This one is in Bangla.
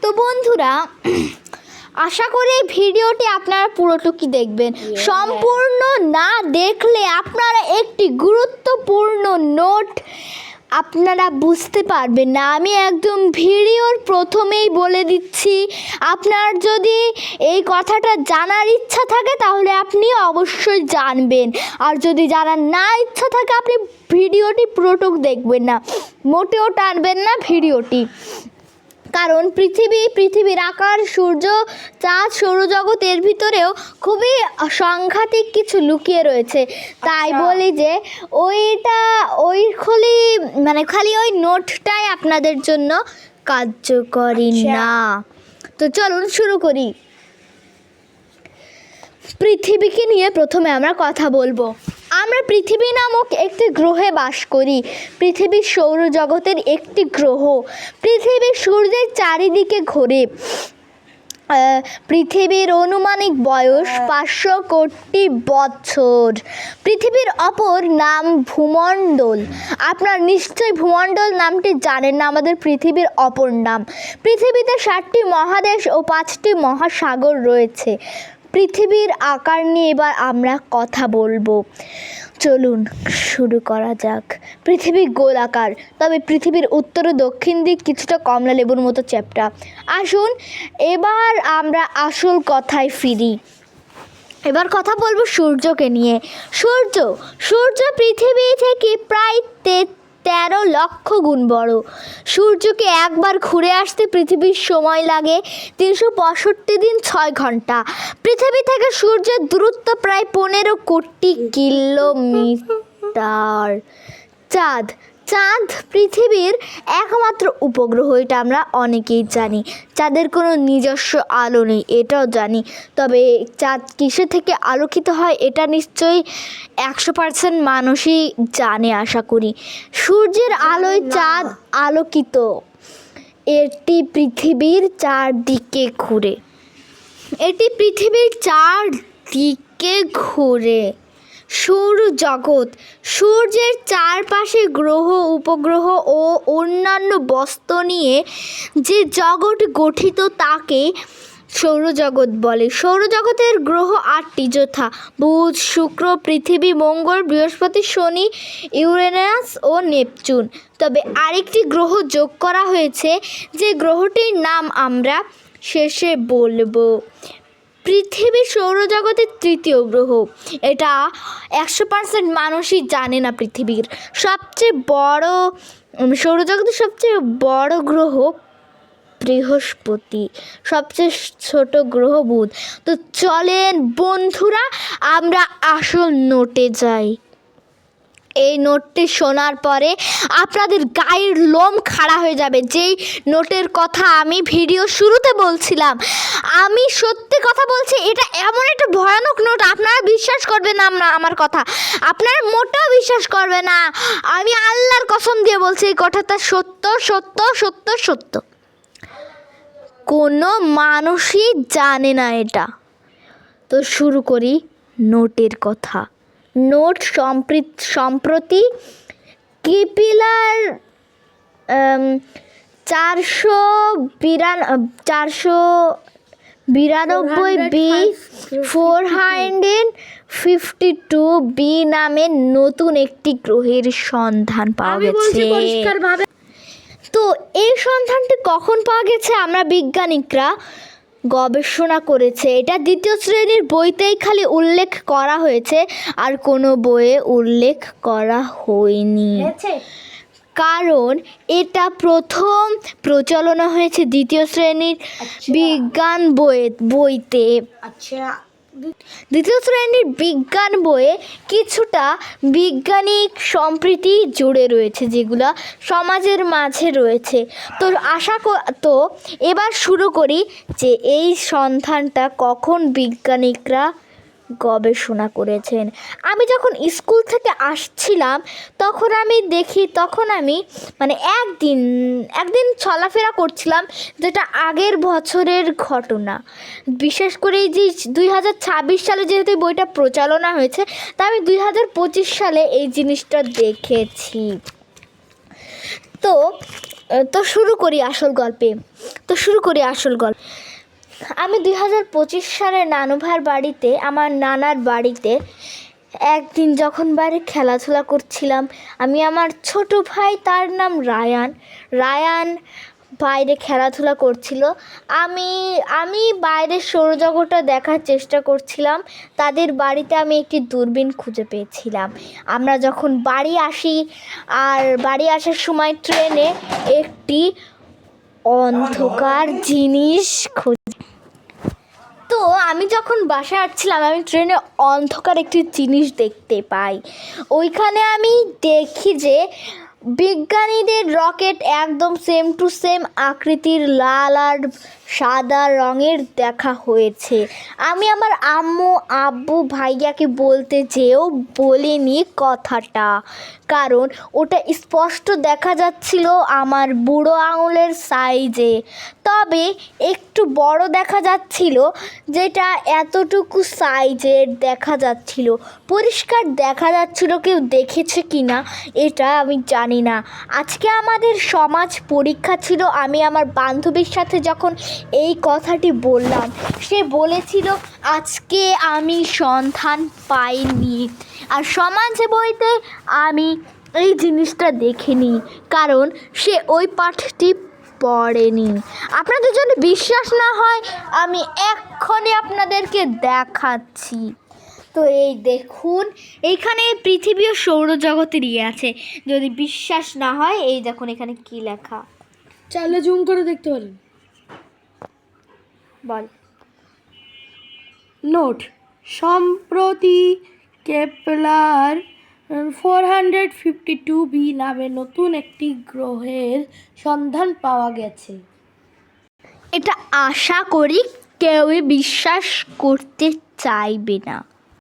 তো বন্ধুরা, আশা করি এই ভিডিওটি আপনারা পুরোটুকু দেখবেন। সম্পূর্ণ না দেখলে আপনারা একটি গুরুত্বপূর্ণ নোট আপনারা বুঝতে পারবেন না। আমি একদম ভিডিওর প্রথমেই বলে দিচ্ছি, আপনার যদি এই কথাটা জানার ইচ্ছা থাকে তাহলে আপনি অবশ্যই জানবেন, আর যদি জানার না ইচ্ছা থাকে আপনি ভিডিওটি পুরোটুকু দেখবেন না, মোটেও টানবেন না ভিডিওটি। কারণ পৃথিবীর আকার, সূর্য, চাঁদ, সৌরজগৎ এর ভিতরেও খুবই সাংঘাতিক কিছু লুকিয়ে রয়েছে। তাই বলি যে খালি ওই নোটটাই আপনাদের জন্য কার্যকরী না। তো চলুন শুরু করি। পৃথিবীকে নিয়ে প্রথমে আমরা কথা বলবো। আমরা পৃথিবী নামক একটি গ্রহে বাস করি। পৃথিবী সৌরজগতের একটি গ্রহ। পৃথিবী সূর্যের চারিদিকে ঘোরে। পৃথিবীর আনুমানিক বয়স 500 কোটি বছর। পৃথিবীর অপর নাম ভূমণ্ডল। আপনারা নিশ্চয়ই ভূমণ্ডল নামটি জানেন না, আমাদের পৃথিবীর অপর নাম। পৃথিবীতে 7টি মহাদেশ ও 5টি মহাসাগর রয়েছে। পৃথিবীর আকার নিয়ে এবার আমরা কথা বলবো। চলুন শুরু করা যাক। পৃথিবী গোলাকার, তবে পৃথিবীর উত্তর ও দক্ষিণ দিক কিছুটা কমলা লেবুর মতো চ্যাপ্টা। আসুন এবার আমরা আসল কথায় ফিরি। এবার কথা বলবো সূর্যকে নিয়ে। সূর্য পৃথিবী থেকে প্রায় 13 লক্ষ গুণ বড়। সূর্যকে একবার ঘুরে আসতে পৃথিবীর সময় লাগে 365 দিন 6 ঘন্টা। পৃথিবী থেকে সূর্যের দূরত্ব প্রায় 15 কোটি কিলোমিটার। চাঁদ পৃথিবীর একমাত্র উপগ্রহ, এটা আমরা অনেকেই জানি। চাঁদের কোনো নিজস্ব আলো নেই, এটাও জানি। তবে চাঁদ কিসে থেকে আলোকিত হয় এটা নিশ্চয়ই 100% মানুষই জানে আশা করি। সূর্যের আলোয় চাঁদ আলোকিত। এটি পৃথিবীর চারদিকে ঘুরে। সৌরজগৎ, সূর্যের চারপাশে গ্রহ, উপগ্রহ ও অন্যান্য বস্তু নিয়ে যে জগৎ গঠিত তাকে সৌরজগৎ বলে। সৌরজগতের গ্রহ 8টি, যথা বুধ, শুক্র, পৃথিবী, মঙ্গল, বৃহস্পতি, শনি, ইউরেনাস ও নেপচুন। তবে আরেকটি গ্রহ যোগ করা হয়েছে, যে গ্রহটির নাম আমরা শেষে বলবো। পৃথিবী সৌরজগতের 3য় গ্রহ। এটা 100% মানুষই জানে না। পৃথিবীর সৌরজগতের সবচেয়ে বড় গ্রহ বৃহস্পতি, সবচেয়ে ছোট গ্রহ বুধ। তো চলেন বন্ধুরা আমরা আসল নোটে যাই। এই নোটটি শোনার পরে আপনাদের গায়ের লোম খাড়া হয়ে যাবে। যেই নোটের কথা আমি ভিডিও শুরুতে বলছিলাম, আমি সত্যি কথা বলছি, এটা এমন একটা ভয়ানক নোট, আপনারা বিশ্বাস করবেন না আমার কথা, আপনারা মোটেও বিশ্বাস করবে না। আমি আল্লাহর কসম দিয়ে বলছি, এই কথাটা সত্য সত্য সত্য সত্য। কোনো মানুষই জানে না এটা। তো শুরু করি নোটের কথা। নোট সম্প্রতি কেপিলার 492b নামে নতুন একটি গ্রহের সন্ধান পাওয়া গেছে। তো এই সন্ধানটি কখন পাওয়া গেছে? আমরা বিজ্ঞানিকরা গবেষণা করেছে। এটা 2য় শ্রেণীর বইতেই খালি উল্লেখ করা হয়েছে, আর কোনো বইয়ে উল্লেখ করা হয়নি। কারণ এটা প্রথম প্রচলন হয়েছে 2য় শ্রেণীর বিজ্ঞান বইতে। 2য় শ্রেণীর বিজ্ঞান বইয়ে কিছুটা বৈজ্ঞানিক সম্প্রীতি জুড়ে রয়েছে, যেগুলো সমাজের মাঝে রয়েছে। তো এবার শুরু করি যে এই সন্ধানটা কখন বিজ্ঞানিকরা গবেষণা করেছেন। আমি যখন স্কুল থেকে আসছিলাম তখন আমি একদিন চলাফেরা করছিলাম, যেটা আগের বছরের ঘটনা। বিশেষ করে এই যে 2026 সালে যেহেতু বইটা প্রচালনা হয়েছে, তা আমি 2025 সালে এই জিনিসটা দেখেছি। তো তো শুরু করি আসল গল্প। আমি 2025 সালে নানু ভাইয়ের বাড়িতে, আমার নানার বাড়িতে একদিন যখন বাইরে খেলাধুলা করছিলাম, আমি আমার ছোট ভাই, তার নাম রায়ান বাইরে খেলাধুলা করছিল। আমি বাইরের সৌরজগৎটা দেখার চেষ্টা করছিলাম। তাদের বাড়িতে আমি একটি দূরবীন খুঁজে পেয়েছিলাম। আমরা যখন বাড়ি আসি, আর বাড়ি আসার সময় ট্রেনে একটি অন্ধকার জিনিস তো আমি যখন বাসায় আসছিলাম, আমি ট্রেনে অন্ধকার একটি জিনিস দেখতে পাই। ওইখানে আমি দেখি যে বিজ্ঞানীদের রকেট একদম সেম টু সেম আকৃতির, লাল আর সাদা রঙের দেখা হয়েছে। আমি আমার আব্বু ভাইয়াকে বলতে যেও বলিনি কথাটা, কারণ ওটা স্পষ্ট দেখা যাচ্ছিল আমার বুড়ো আঙুলের সাইজে, তবে একটু বড় দেখা যাচ্ছিল, যেটা এতটুকু সাইজের দেখা যাচ্ছিল, পরিষ্কার দেখা যাচ্ছিল। কেউ দেখেছে কি না এটা আমি জানি না। আজকে আমাদের সমাজ পরীক্ষা ছিল। আমি আমার বান্ধবীর সাথে যখন এই কথাটি বললাম, সে বলেছিল আজকে আমি সন্ধান পাইনি, আর সমাজ বইতে আমি এই জিনিসটা দেখিনি, কারণ সে ওই পাঠটি পড়েনি। আপনাদের যদি বিশ্বাস না হয়, আমি এক্ষুনি আপনাদেরকে দেখাচ্ছি। তো এই দেখুন, এইখানে পৃথিবী ও সৌরজগতের আছে। যদি বিশ্বাস না হয়, এই দেখুন এখানে কি লেখা। চাইলে জুম করে দেখতে পারেন। বল। নোট: সম্প্রতি কেপলার 452b নামে নতুন একটি গ্রহের সন্ধান পাওয়া গেছে। এটা আশা করি কেউই বিশ্বাস করতে চাইবে না।